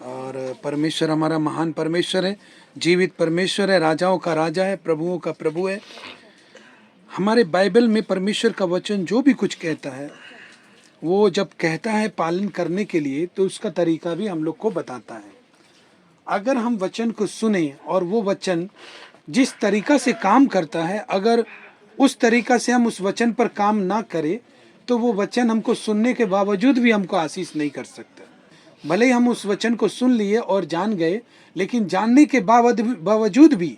और परमेश्वर हमारा महान परमेश्वर है, जीवित परमेश्वर है, राजाओं का राजा है, प्रभुओं का प्रभु है। हमारे बाइबल में परमेश्वर का वचन जो भी कुछ कहता है, वो जब कहता है पालन करने के लिए, तो उसका तरीका भी हम लोग को बताता है। अगर हम वचन को सुने और वो वचन जिस तरीका से काम करता है, अगर उस तरीका से हम उस वचन पर काम ना करें, तो वो वचन हमको सुनने के बावजूद भी हमको आशीष नहीं कर सकता। भले ही हम उस वचन को सुन लिए और जान गए, लेकिन जानने के बावजूद भी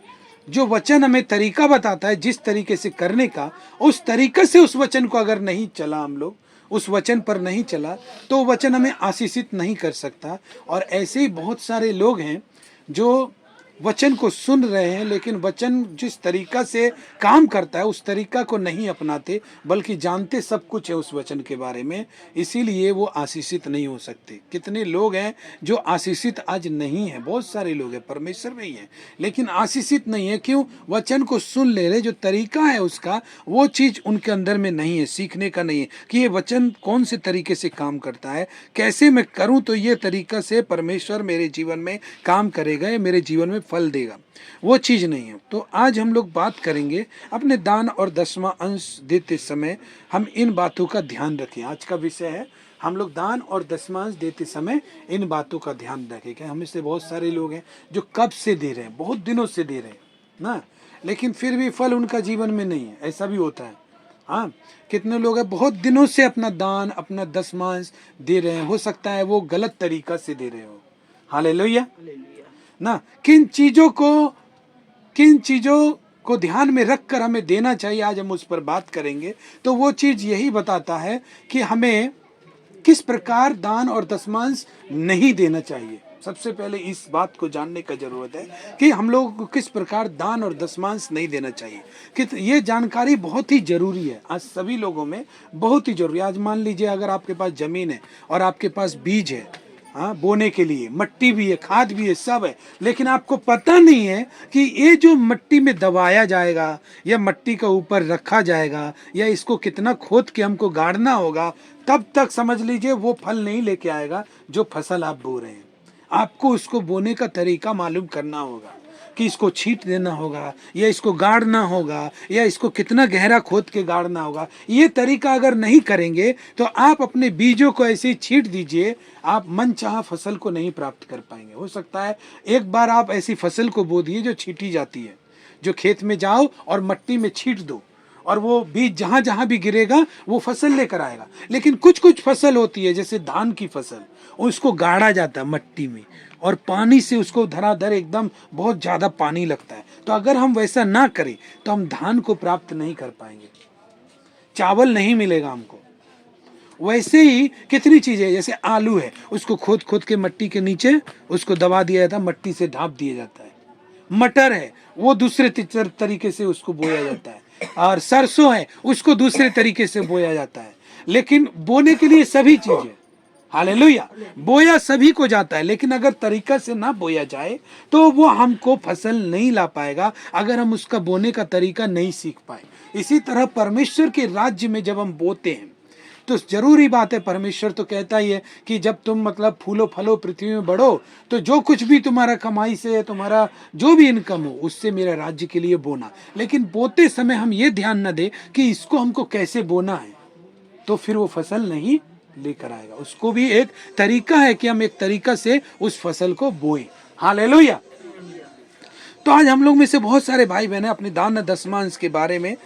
जो वचन हमें तरीका बताता है जिस तरीके से करने का, उस तरीके से उस वचन को अगर नहीं चला, हम लोग उस वचन पर नहीं चला, तो वचन हमें आशीषित नहीं कर सकता। और ऐसे ही बहुत सारे लोग हैं जो वचन को सुन रहे हैं, लेकिन वचन जिस तरीका से काम करता है उस तरीका को नहीं अपनाते, बल्कि जानते सब कुछ है उस वचन के बारे में, इसीलिए वो आशीषित नहीं हो सकते। कितने लोग हैं जो आशीषित आज नहीं है, बहुत सारे लोग हैं परमेश्वर में ही हैं, लेकिन आशीषित नहीं है। क्यों? वचन को सुन ले रहे, जो तरीका है उसका, वो चीज़ उनके अंदर में नहीं है, सीखने का नहीं है कि ये वचन कौन से तरीके से काम करता है, कैसे मैं करूँ तो ये तरीका से परमेश्वर मेरे जीवन में काम करेगा या मेरे जीवन में फल देगा, वो चीज़ नहीं है। तो आज हम लोग बात करेंगे अपने दान और दसवां अंश देते समय हम इन बातों का ध्यान रखें। आज का विषय है हम लोग दान और दसवां अंश देते समय इन बातों का ध्यान रखें। क्या हमें से बहुत सारे लोग हैं जो कब से दे रहे हैं, बहुत दिनों से दे रहे हैं ना, लेकिन फिर भी फल उनका जीवन में नहीं है, ऐसा भी होता है। हाँ, कितने लोग हैं बहुत दिनों से अपना दान अपना दसवां अंश दे रहे हैं, हो सकता है वो गलत तरीका से दे रहे हो। हालेलुया ना। किन चीजों को ध्यान में रखकर हमें देना चाहिए, आज हम उस पर बात करेंगे। तो वो चीज यही बताता है कि हमें किस प्रकार दान और दसमांश नहीं देना चाहिए। सबसे पहले इस बात को जानने का जरूरत है कि हम लोगों को किस प्रकार दान और दसमांश नहीं देना चाहिए, कि ये जानकारी बहुत ही जरूरी है। आज सभी लोगों में बहुत ही जरूरी है। आज मान लीजिए अगर आपके पास जमीन है और आपके पास बीज है, हाँ, बोने के लिए मट्टी भी है, खाद भी है, सब है, लेकिन आपको पता नहीं है कि ये जो मट्टी में दबाया जाएगा या मट्टी का ऊपर रखा जाएगा या इसको कितना खोद के हमको गाड़ना होगा, तब तक समझ लीजिए वो फल नहीं लेके आएगा जो फसल आप बो रहे हैं। आपको उसको बोने का तरीका मालूम करना होगा कि इसको छींट देना होगा या इसको गाड़ना होगा या इसको कितना गहरा खोद के गाड़ना होगा। ये तरीका अगर नहीं करेंगे तो आप अपने बीजों को ऐसे ही छींट दीजिए, आप मनचाहा फसल को नहीं प्राप्त कर पाएंगे। हो सकता है एक बार आप ऐसी फसल को बो दिए जो छींटी जाती है, जो खेत में जाओ और मट्टी में छींट दो और वो बीज जहाँ जहाँ भी गिरेगा वो फसल लेकर आएगा। लेकिन कुछ कुछ फसल होती है जैसे धान की फसल, उसको गाड़ा जाता है मट्टी में और पानी से उसको धराधर एकदम बहुत ज़्यादा पानी लगता है। तो अगर हम वैसा ना करें तो हम धान को प्राप्त नहीं कर पाएंगे, चावल नहीं मिलेगा हमको। वैसे ही कितनी चीज़ें, जैसे आलू है, उसको खोद खोद के मट्टी के नीचे उसको दबा दिया जाता है, मट्टी से ढाँप दिया जाता है। मटर है वो दूसरे तरीके से उसको बोया जाता है, और सरसों है उसको दूसरे तरीके से बोया जाता है। लेकिन बोने के लिए सभी चीजें, हालेलुया, बोया सभी को जाता है, लेकिन अगर तरीका से ना बोया जाए तो वो हमको फसल नहीं ला पाएगा, अगर हम उसका बोने का तरीका नहीं सीख पाए। इसी तरह परमेश्वर के राज्य में जब हम बोते हैं तो जरूरी बात है, परमेश्वर तो कहता ही है कि जब तुम मतलब फूलो फलो पृथ्वी में बढ़ो, तो जो कुछ भी तुम्हारा कमाई से, तुम्हारा जो भी इनकम हो, उससे मेरा राज्य के लिए बोना। लेकिन बोते समय हम ये ध्यान न दे कि इसको हमको कैसे बोना है, तो फिर वो फसल नहीं लेकर आएगा। उसको भी एक तरीका है कि हम एक तरीका से उस फसल को बोएं। हालेलुया। तो आज हम लोग में से बहुत सारे भाई बहन अपने दान दसमांश के बारे में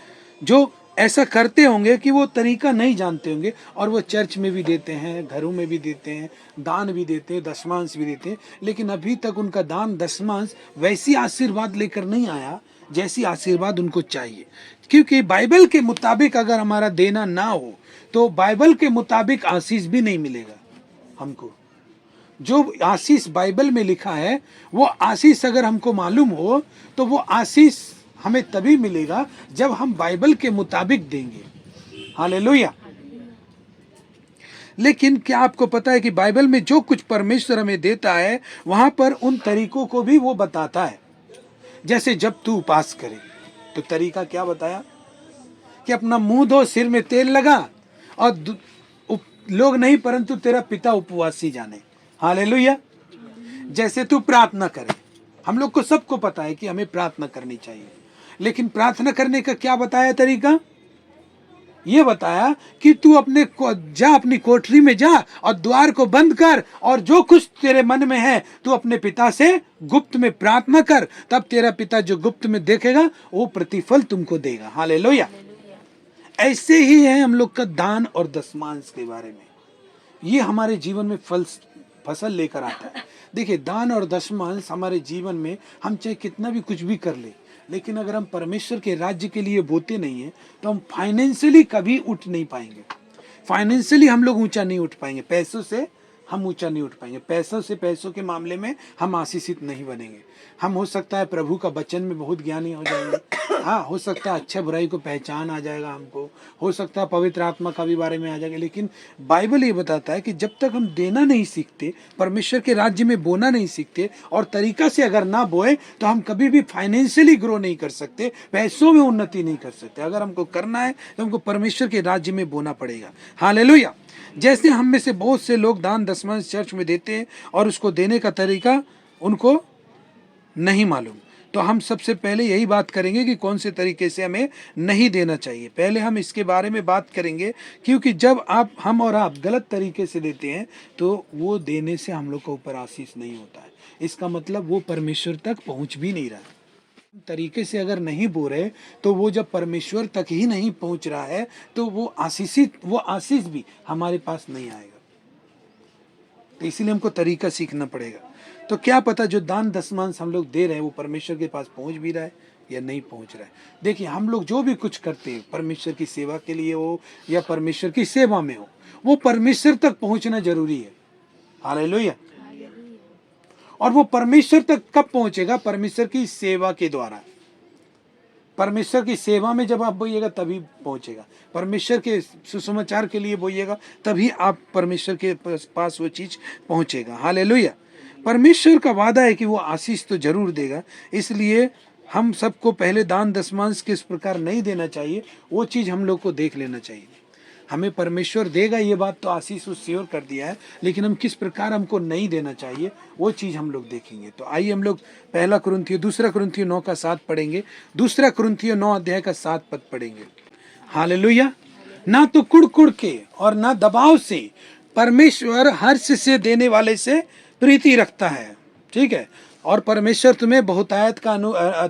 जो ऐसा करते होंगे कि वो तरीका नहीं जानते होंगे, और वो चर्च में भी देते हैं, घरों में भी देते हैं, दान भी देते हैं, दसमांश भी देते हैं, लेकिन अभी तक उनका दान दसमांश वैसी आशीर्वाद लेकर नहीं आया जैसी आशीर्वाद उनको चाहिए। क्योंकि बाइबल के मुताबिक अगर हमारा देना ना हो तो बाइबल के मुताबिक आशीष भी नहीं मिलेगा हमको। जो आशीष बाइबल में लिखा है वो आशीष अगर हमको मालूम हो तो वो आशीष हमें तभी मिलेगा जब हम बाइबल के मुताबिक देंगे। हालेलुया। लेकिन क्या आपको पता है कि बाइबल में जो कुछ परमेश्वर हमें देता है वहां पर उन तरीकों को भी वो बताता है। जैसे जब तू उपास करे तो तरीका क्या बताया कि अपना मुंह धो, सिर में तेल लगा, और लोग नहीं परंतु तेरा पिता उपवासी जाने। हालेलुया। जैसे तू प्रार्थना करे, हम लोग को सबको पता है कि हमें प्रार्थना करनी चाहिए, लेकिन प्रार्थना करने का क्या बताया तरीका? ये बताया कि तू अपनी कोठरी में जा और द्वार को बंद कर, और जो कुछ तेरे मन में है तू अपने पिता से गुप्त में प्रार्थना कर, तब तेरा पिता जो गुप्त में देखेगा वो प्रतिफल तुमको देगा। हालेलुया। ऐसे ही है हम लोग का दान और दशमांश के बारे में, ये हमारे जीवन में फसल लेकर आता है। देखिए, दान और दशमांश हमारे जीवन में, हम चाहे कितना भी कुछ भी कर ले, लेकिन अगर हम परमेश्वर के राज्य के लिए बोते नहीं है तो हम फाइनेंशियली कभी उठ नहीं पाएंगे। फाइनेंशियली हम लोग ऊंचा नहीं उठ पाएंगे, पैसों से हम ऊंचा नहीं उठ पाएंगे, पैसों के मामले में हम आशीषित नहीं बनेंगे। हम हो सकता है प्रभु का वचन में बहुत ज्ञानी हो जाएंगे, हाँ, हो सकता है अच्छा बुराई को पहचान आ जाएगा हमको, हो सकता है पवित्र आत्मा का भी बारे में आ जाएगा। लेकिन बाइबल ये बताता है कि जब तक हम देना नहीं सीखते, परमेश्वर के राज्य में बोना नहीं सीखते, और तरीका से अगर ना बोए तो हम कभी भी फाइनेंशियली ग्रो नहीं कर सकते, पैसों में उन्नति नहीं कर सकते। अगर हमको करना है तो हमको परमेश्वर के राज्य में बोना पड़ेगा। हालेलुया। जैसे हम में से बहुत से लोग दान दशमांश चर्च में देते हैं और उसको देने का तरीका उनको नहीं मालूम, तो हम सबसे पहले यही बात करेंगे कि कौन से तरीके से हमें नहीं देना चाहिए। पहले हम इसके बारे में बात करेंगे, क्योंकि जब हम और आप गलत तरीके से देते हैं तो वो देने से हम लोग के ऊपर आशीष नहीं होता है। इसका मतलब वो परमेश्वर तक पहुंच भी नहीं रहा है। तरीके से अगर नहीं बो रहे तो वो जब परमेश्वर तक ही नहीं पहुंच रहा है तो वो आशीष भी हमारे पास नहीं आएगा। तो इसीलिए हमको तरीका सीखना पड़ेगा। तो क्या पता जो दान दशमांश हम लोग दे रहे हैं वो परमेश्वर के पास पहुंच भी रहा है या नहीं पहुंच रहा है। देखिए, हम लोग जो भी कुछ करते हैं, परमेश्वर की सेवा के लिए हो या परमेश्वर की सेवा में हो, वो परमेश्वर तक पहुंचना जरूरी है। हालेलुया। और वो परमेश्वर तक कब पहुंचेगा? परमेश्वर की सेवा के द्वारा। परमेश्वर की सेवा में जब आप बोइएगा तभी पहुंचेगा। परमेश्वर के सुसमाचार के लिए बोइएगा तभी आप परमेश्वर के पास वो चीज पहुंचेगा। हालेलुया। परमेश्वर का वादा है कि वो आशीष तो जरूर देगा, इसलिए हम सबको पहले दान दशमांश किस प्रकार नहीं देना चाहिए वो चीज हम लोग को देख लेना चाहिए। हमें परमेश्वर देगा ये बात तो आशीष उस श्योर कर दिया है, लेकिन हम किस प्रकार हमको नहीं देना चाहिए वो चीज़ हम लोग देखेंगे। तो आइए हम लोग दूसरा कुरिन्थियों 9 का 7 पढ़ेंगे। दूसरा कुरिन्थियों 9 अध्याय का 7 पद पढ़ेंगे। हालेलुया। ना तो कुड़ के और ना दबाव से परमेश्वर हर्ष से देने वाले से प्रीति रखता है। ठीक है। और परमेश्वर तुम्हें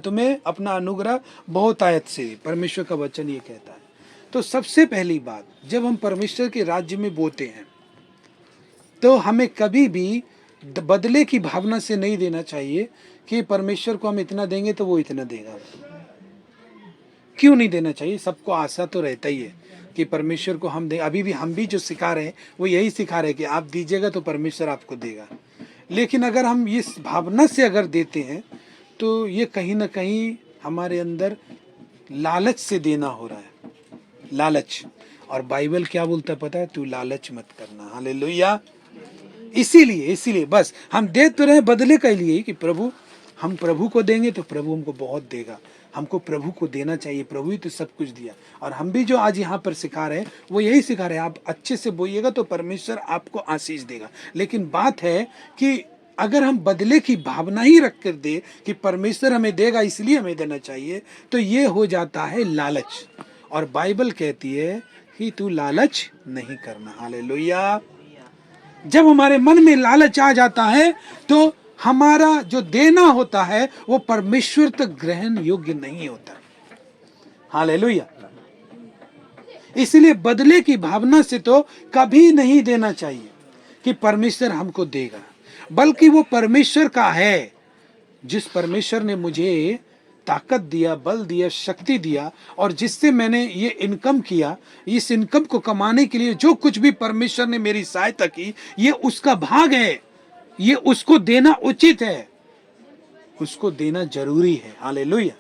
तुम्हें अपना अनुग्रह बहुतायत से, परमेश्वर का वचन ये कहता है। तो सबसे पहली बात, जब हम परमेश्वर के राज्य में बोते हैं तो हमें कभी भी बदले की भावना से नहीं देना चाहिए कि परमेश्वर को हम इतना देंगे तो वो इतना देगा। क्यों नहीं देना चाहिए? सबको आशा तो रहता ही है कि परमेश्वर को हम दें। अभी भी हम भी जो सिखा रहे हैं वो यही सिखा रहे हैं कि आप दीजिएगा तो परमेश्वर आपको देगा। लेकिन अगर हम इस भावना से अगर देते हैं तो ये कहीं ना कहीं हमारे अंदर लालच से देना हो रहा है। लालच। और बाइबल क्या बोलता है पता है? तू लालच मत करना। हालेलुया। इसीलिए बस हम दे तो रहे बदले के लिए कि हम प्रभु को देंगे तो प्रभु हमको बहुत देगा। हमको प्रभु को देना चाहिए, प्रभु ही तो सब कुछ दिया। और हम भी जो आज यहाँ पर सिखा रहे हैं वो यही सिखा रहे हैं, आप अच्छे से बोइएगा तो परमेश्वर आपको आशीष देगा। लेकिन बात है कि अगर हम बदले की भावना ही रख कर दे कि परमेश्वर हमें देगा इसलिए हमें देना चाहिए, तो ये हो जाता है लालच। और बाइबल कहती है कि तू लालच नहीं करना। हालेलुया। जब हमारे मन में लालच आ जाता है तो हमारा जो देना होता है वो परमेश्वर तक ग्रहण योग्य नहीं होता। हालेलुया। इसलिए बदले की भावना से तो कभी नहीं देना चाहिए कि परमेश्वर हमको देगा, बल्कि वो परमेश्वर का है। जिस परमेश्वर ने मुझे ताकत दिया, बल दिया, शक्ति दिया, और जिससे मैंने ये इनकम किया, इस इनकम को कमाने के लिए जो कुछ भी परमेश्वर ने मेरी सहायता की, ये उसका भाग है, ये उसको देना उचित है, उसको देना जरूरी है। हालेलुया।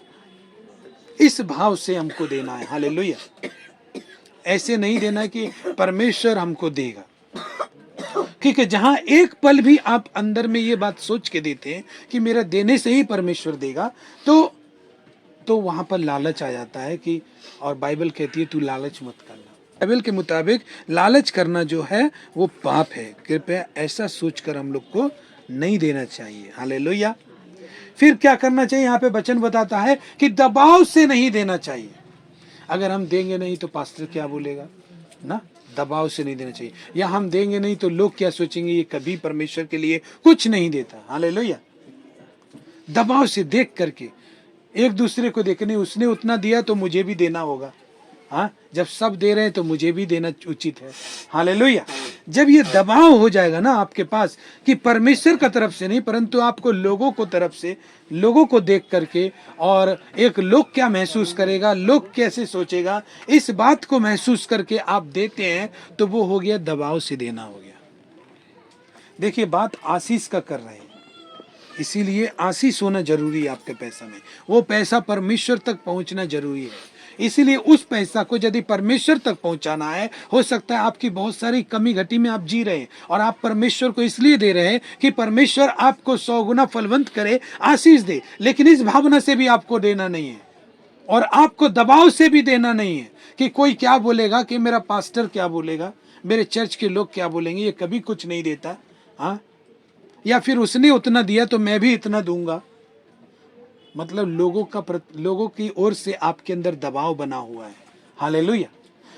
इस भाव से हमको देना है। हालेलुया। ऐसे नहीं देना है कि परमेश्वर हमको देगा, क्योंकि जहां एक पल भी आप अंदर में ये बात सोच के देते हैं कि मेरा देने से ही परमेश्वर देगा, तो वहां पर लालच आ जाता है कि, और बाइबल कहती है तू लालच मत करना। बाइबल के मुताबिक लालच करना जो है वो पाप है। कृपया ऐसा सोचकर हम लोग को नहीं देना चाहिए। हालेलुया। फिर क्या करना चाहिए? यहाँ पे वचन बताता है कि दबाव से नहीं देना चाहिए। अगर हम देंगे नहीं तो पास्टर क्या बोलेगा ना, दबाव से नहीं देना चाहिए। या हम देंगे नहीं तो लोग क्या सोचेंगे, ये कभी परमेश्वर के लिए कुछ नहीं देता। हालेलुया। दबाव से देख करके, एक दूसरे को देखने, उसने उतना दिया तो मुझे भी देना होगा। हाँ, जब सब दे रहे हैं तो मुझे भी देना उचित है। हालेलुया। जब ये दबाव हो जाएगा ना आपके पास कि परमेश्वर का तरफ से नहीं परंतु आपको लोगों को तरफ से, लोगों को देख करके, और एक लोग क्या महसूस करेगा, लोग कैसे सोचेगा, इस बात को महसूस करके आप देते हैं, तो वो हो गया दबाव से देना हो गया। देखिए, बात आशीष का कर रहे हैं, इसीलिए आशीष होना जरूरी है आपके पैसा में। वो पैसा परमेश्वर तक पहुंचना जरूरी है। इसीलिए उस पैसा को यदि परमेश्वर तक पहुंचाना है, हो सकता है आपकी बहुत सारी कमी घटी में आप जी रहे हैं और आप परमेश्वर को इसलिए दे रहे हैं कि परमेश्वर आपको 100 गुना फलवंत करे, आशीष दे। लेकिन इस भावना से भी आपको देना नहीं है और आपको दबाव से भी देना नहीं है कि कोई क्या बोलेगा, कि मेरा पास्टर क्या बोलेगा, मेरे चर्च के लोग क्या बोलेंगे, ये कभी कुछ नहीं देता। हाँ, या फिर उसने उतना दिया तो मैं भी इतना दूंगा। मतलब लोगों की ओर से आपके अंदर दबाव बना हुआ है। हालेलुया।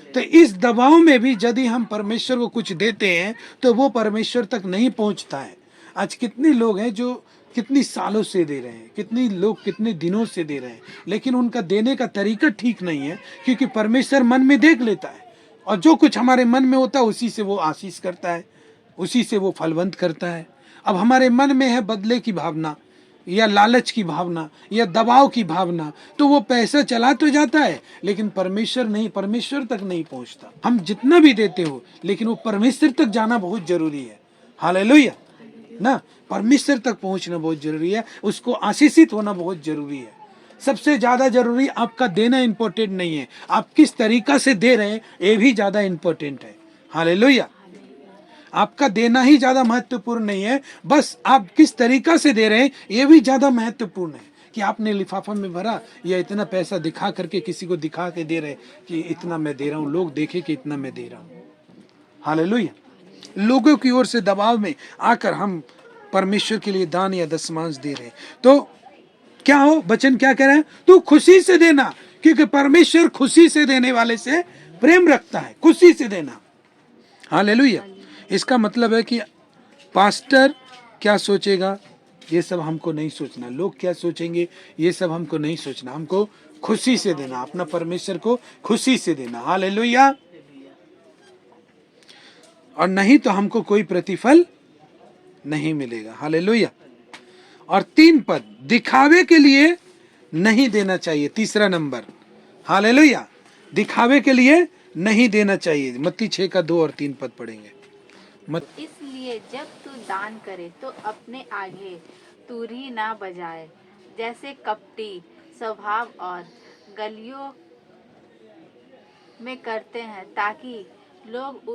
तो इस दबाव में भी यदि हम परमेश्वर को कुछ देते हैं तो वो परमेश्वर तक नहीं पहुंचता है। आज कितने लोग हैं जो कितनी सालों से दे रहे हैं, कितने लोग कितने दिनों से दे रहे हैं, लेकिन उनका देने का तरीका ठीक नहीं है, क्योंकि परमेश्वर मन में देख लेता है और जो कुछ हमारे मन में होता है उसी से वो आशीष करता है, उसी से वो फलवंत करता है। अब हमारे मन में है बदले की भावना या लालच की भावना या दबाव की भावना, तो वो पैसा चला तो जाता है लेकिन परमेश्वर तक नहीं पहुंचता। हम जितना भी देते हो लेकिन वो परमेश्वर तक जाना बहुत जरूरी है। हालेलुया ना, परमेश्वर तक पहुंचना बहुत जरूरी है, उसको आशीषित होना बहुत जरूरी है। सबसे ज्यादा जरूरी आपका देना इंपॉर्टेंट नहीं है, आप किस तरीका से दे रहे हैं ये भी ज्यादा इंपॉर्टेंट है। हालेलुया। आपका देना ही ज्यादा महत्वपूर्ण नहीं है, बस आप किस तरीका से दे रहे हैं ये भी ज्यादा महत्वपूर्ण है। कि आपने लिफाफा में भरा या इतना पैसा दिखा करके किसी को दिखा के दे रहे कि इतना मैं दे रहा हूँ, लोग देखे कि इतना मैं दे रहा हूँ। हालेलुया। लोगों की ओर से दबाव में आकर हम परमेश्वर के लिए दान या दशमांश दे रहे हैं, तो क्या हो, वचन क्या कह रहे हैं? तू खुशी से देना, क्योंकि परमेश्वर खुशी से देने वाले से प्रेम रखता है। खुशी से देना। हालेलुया। इसका मतलब है कि पास्टर क्या सोचेगा ये सब हमको नहीं सोचना, लोग क्या सोचेंगे ये सब हमको नहीं सोचना, हमको खुशी से देना, अपना परमेश्वर को खुशी से देना। हालेलुया। और नहीं तो हमको कोई प्रतिफल नहीं मिलेगा। हालेलुया। और 3 पद, दिखावे के लिए नहीं देना चाहिए। तीसरा नंबर, हालेलुया, दिखावे के लिए नहीं देना चाहिए। मत्ती 6 का 2 और 3 पद पढ़ेंगे। इसलिए जब तू दान करे तो अपने आगे तुरही ना बजाए, जैसे कपटी स्वभाव और गलियों में करते हैं, ताकि लोग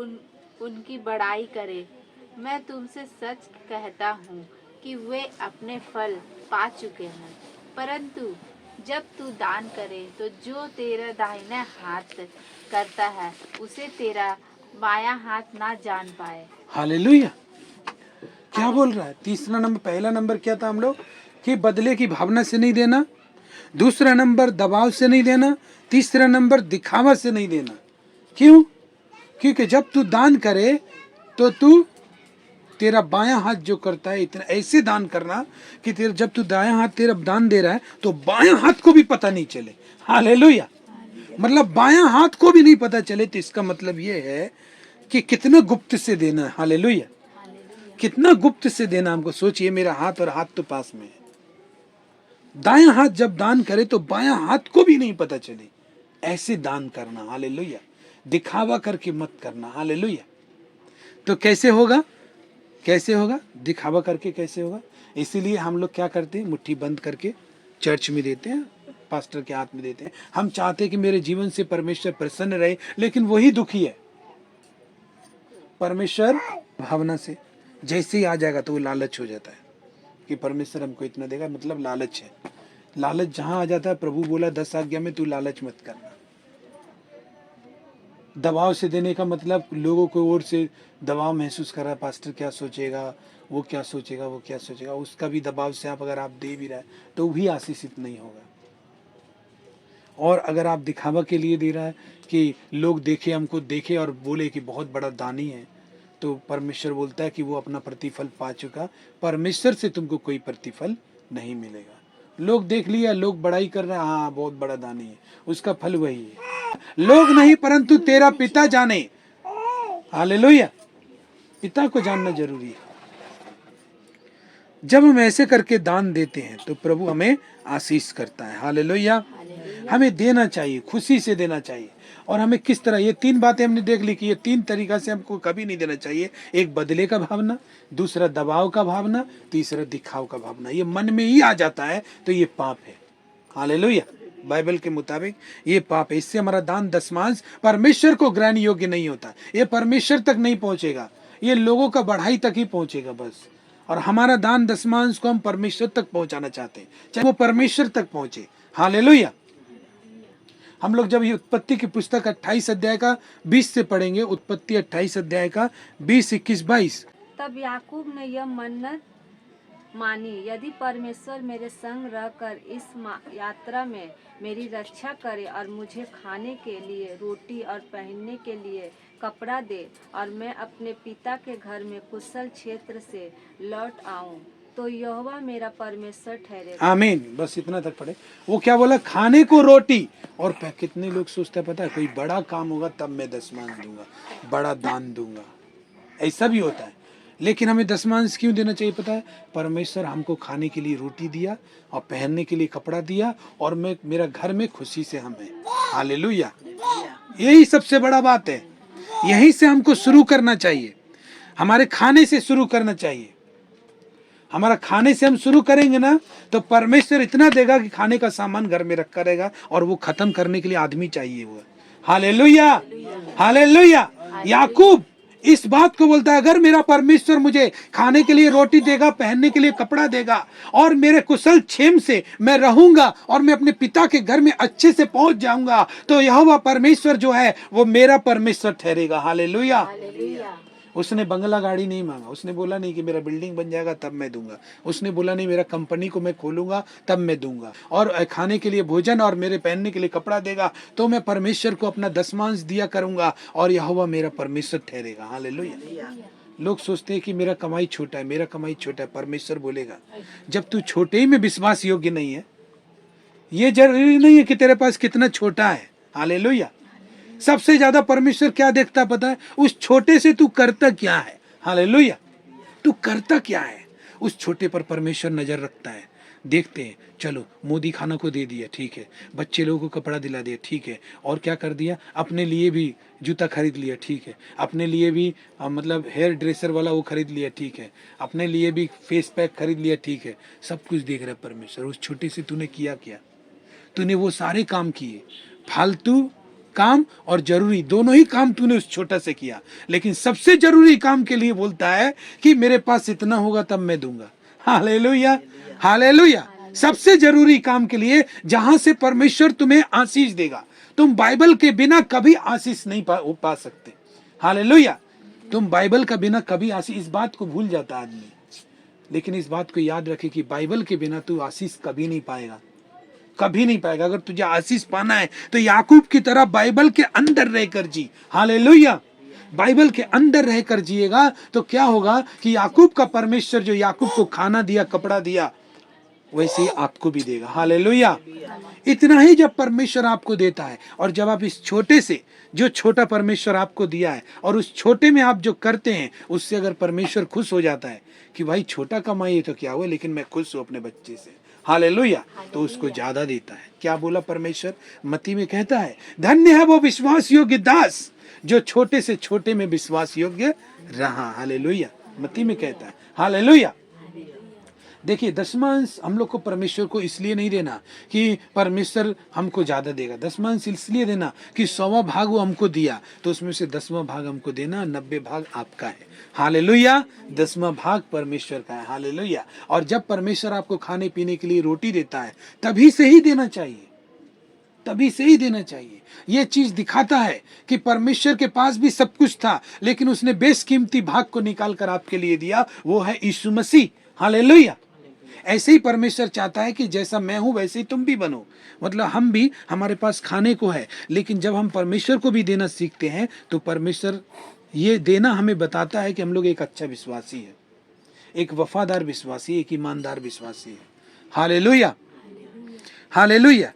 उनकी बड़ाई करें। मैं तुमसे सच कहता हूँ कि वे अपने फल पा चुके हैं। परंतु जब तू दान करे तो जो तेरा दाहिना हाथ करता है उसे तेरा बायां हाथ ना जान पाए। हालेलुया। क्या बोल रहा है? तीसरा नंबर, पहला नंबर क्या था हम लोग कि बदले की भावना से नहीं देना, दूसरा नंबर दबाव से नहीं देना, तीसरा नंबर दिखावा से नहीं देना। क्यों? क्योंकि जब तू दान करे तो तू तेरा बायां हाथ जो करता है, इतना ऐसे दान करना कि तेरा, जब तू दायां हाथ तेरा दान दे रहा है तो बायां हाथ को भी पता नहीं चले। हालेलुया। मतलब बायां हाथ को भी नहीं पता चले, तो इसका मतलब ये है कि कितना गुप्त से देना है। हालेलुया। कितना गुप्त से देना। हमको सोचिए, मेरा हाथ और हाथ तो पास में है, दायां हाथ जब दान करे तो बायां हाथ को भी नहीं पता चले, ऐसे दान करना। हालेलुया। दिखावा करके मत करना। हालेलुया। तो कैसे होगा? कैसे होगा? दिखावा करके कैसे होगा? इसीलिए हम लोग क्या करते हैं, मुट्ठी बंद करके चर्च में देते हैं, पास्टर के हाथ में देते हैं। हम चाहते हैं कि मेरे जीवन से परमेश्वर प्रसन्न रहे, लेकिन वही दुखी है। परमेश्वर भावना से जैसे ही आ जाएगा तो वो लालच हो जाता है कि परमेश्वर हमको इतना देगा, मतलब लालच है। लालच जहां आ जाता है, प्रभु बोला 10 आज्ञा में तू लालच मत करना। दबाव से देने का मतलब लोगों को ओर से दबाव महसूस कर रहा है, पास्टर क्या सोचेगा, वो क्या सोचेगा, वो क्या सोचेगा, उसका भी दबाव से आप अगर आप दे भी रहा है तो भी आशीषित नहीं होगा। और अगर आप दिखावा के लिए दे रहा है कि लोग देखे, हमको देखे और बोले कि बहुत बड़ा दानी है, तो परमेश्वर बोलता है कि वो अपना प्रतिफल पा चुका, परमेश्वर से तुमको कोई प्रतिफल नहीं मिलेगा। लोग देख लिया, लोग बड़ाई कर रहे हैं, हाँ बहुत बड़ा दानी है, उसका फल वही है। लोग नहीं परंतु तेरा पिता जाने। हालेलुया। पिता को जानना जरूरी है। जब हम ऐसे करके दान देते हैं तो प्रभु हमें आशीष करता है। हालेलुया। हमें देना चाहिए, खुशी से देना चाहिए। और हमें किस तरह, ये 3 बातें हमने देख ली कि ये 3 तरीका से हमको कभी नहीं देना चाहिए। एक बदले का भावना, दूसरा दबाव का भावना, तीसरा दिखाव का भावना। ये मन में ही आ जाता है तो ये पाप है। हालेलुया। बाइबल के मुताबिक ये पाप है। इससे हमारा दान दशमांश परमेश्वर को ग्रहण योग्य नहीं होता। ये परमेश्वर तक नहीं पहुंचेगा, ये लोगों का बढ़ाई तक ही पहुंचेगा बस। और हमारा दान दशमांश को हम परमेश्वर तक पहुंचाना चाहते हैं, चाहे वो परमेश्वर तक पहुंचे। हालेलुया। हम लोग जब ये उत्पत्ति की पुस्तक 28 अध्याय का 20 से पढ़ेंगे, उत्पत्ति 28 अध्याय का 20, 21, 22। तब याकूब ने यह मन्नत मानी, यदि परमेश्वर मेरे संग रहकर इस यात्रा में मेरी रक्षा करे और मुझे खाने के लिए रोटी और पहनने के लिए कपड़ा दे और मैं अपने पिता के घर में कुशल क्षेत्र से लौट आऊं, तो यहोवा मेरा परमेश्वर ठहरेगा। आमीन। बस इतना तक पढ़े। वो क्या बोला? खाने को रोटी और कितने लोग सोचते हैं पता है, कोई बड़ा काम होगा तब मैं दशमांश दूंगा, बड़ा दान दूंगा, ऐसा भी होता है। लेकिन हमें दशमांश क्यों देना चाहिए पता है? परमेश्वर हमको खाने के लिए रोटी दिया और पहनने के लिए कपड़ा दिया और मैं, मेरा घर में खुशी से हम हैं। हालेलुया। यही सबसे बड़ा बात है। यहीं से हमको शुरू करना चाहिए, हमारे खाने से शुरू करना चाहिए। हमारा खाने से हम शुरू करेंगे ना तो परमेश्वर इतना देगा कि खाने का सामान घर में रखा रहेगा और वो खत्म करने के लिए आदमी चाहिए हुआ। हालेलुया। हालेलुया। याकूब इस बात को बोलता है, अगर मेरा परमेश्वर मुझे खाने के लिए रोटी देगा, पहनने के लिए कपड़ा देगा और मेरे कुशल क्षेम से मैं रहूंगा और मैं अपने पिता के घर में अच्छे से पहुंच जाऊंगा, तो यहोवा परमेश्वर जो है वो मेरा परमेश्वर ठहरेगा। हालेलुया। उसने बंगला गाड़ी नहीं मांगा, उसने बोला नहीं कि मेरा बिल्डिंग बन जाएगा तब मैं दूंगा, उसने बोला नहीं मेरा कंपनी को मैं खोलूंगा तब मैं दूंगा, और खाने के लिए भोजन और मेरे पहनने के लिए कपड़ा देगा तो मैं परमेश्वर को अपना दशमांश दिया करूंगा और यहोवा मेरा परमेश्वर ठहरेगा। हालेलुया। लोग सोचते हैं कि मेरा कमाई छोटा है, मेरा कमाई छोटा है। परमेश्वर बोलेगा जब तू छोटे ही में विश्वास योग्य नहीं है, ये जरूरी नहीं है कि तेरे पास कितना छोटा है। हालेलुया। सबसे ज्यादा परमेश्वर क्या देखता पता है? उस छोटे से तू करता क्या है। हालेलुया। तू करता क्या है, उस छोटे पर परमेश्वर नजर रखता है। देखते हैं, चलो मोदी खाना को दे दिया, ठीक है, बच्चे लोगों को कपड़ा दिला दिया, ठीक है, और क्या कर दिया, अपने लिए भी जूता खरीद लिया, ठीक है, अपने लिए भी मतलब हेयर ड्रेसर वाला वो खरीद लिया, ठीक है, अपने लिए भी फेस पैक खरीद लिया, ठीक है। सब कुछ देख रहा है परमेश्वर। उस छोटे से तूने किया क्या? तूने वो सारे काम किए, फालतू काम और जरूरी दोनों ही काम तूने उस छोटा से किया, लेकिन सबसे जरूरी काम के लिए बोलता है कि मेरे पास इतना होगा तब मैं दूंगा। हालेलुया। हालेलुया। सबसे जरूरी काम के लिए जहां से परमेश्वर तुम्हें आशीष देगा। तुम बाइबल के बिना कभी आशीष नहीं पा सकते। हालेलुया। तुम बाइबल का बिना कभी आशीष, इस बात को भूल जाता आदमी, लेकिन इस बात को याद रखे कि बाइबल के बिना तू आशीष कभी नहीं पाएगा, कभी नहीं पाएगा। अगर तुझे आशीष पाना है तो याकूब की तरह बाइबल के अंदर रहकर जी। हालेलुया। बाइबल के अंदर रहकर जिएगा तो क्या होगा कि याकूब का परमेश्वर जो याकूब को खाना दिया, कपड़ा दिया, वैसे ही आपको भी देगा। हालेलुया। इतना ही जब परमेश्वर आपको देता है और जब आप इस छोटे से, जो छोटा परमेश्वर आपको दिया है और उस छोटे में आप जो करते हैं, उससे अगर परमेश्वर खुश हो जाता है कि भाई छोटा कमाई है तो क्या हुआ, लेकिन मैं खुश हूं अपने बच्चे से, हालेलुया, तो उसको ज्यादा देता है। क्या बोला परमेश्वर? मत्ती में कहता है, धन्य है वो विश्वास योग्य दास जो छोटे से छोटे में विश्वास योग्य रहा। हालेलुया। मत्ती में कहता है। हालेलुया। देखिए, दशमांश हम लोग को परमेश्वर को इसलिए नहीं देना कि परमेश्वर हमको ज्यादा देगा। दशमांश इसलिए देना कि 100वां भाग वो हमको दिया तो उसमें से 10वां भाग हमको देना, 90 भाग आपका है। हालेलुया। 10वां भाग परमेश्वर का है। हालेलुया। और जब परमेश्वर आपको खाने पीने के लिए रोटी देता है तभी से ही देना चाहिए। तभी से ही देना चाहिए। ये चीज दिखाता है कि परमेश्वर के पास भी सब कुछ था, लेकिन उसने बेशकीमती भाग को निकाल कर आपके लिए दिया, वो है यीशु मसीह। हालेलुया। ऐसे ही परमेश्वर चाहता है कि जैसा मैं हूं वैसे ही तुम भी बनो। मतलब हम भी, हमारे पास खाने को है, लेकिन जब हम परमेश्वर को भी देना सीखते हैं तो परमेश्वर ये देना हमें बताता है कि हम लोग एक अच्छा विश्वासी है, एक वफादार विश्वासी, एक ईमानदार विश्वासी है। Hallelujah, hallelujah.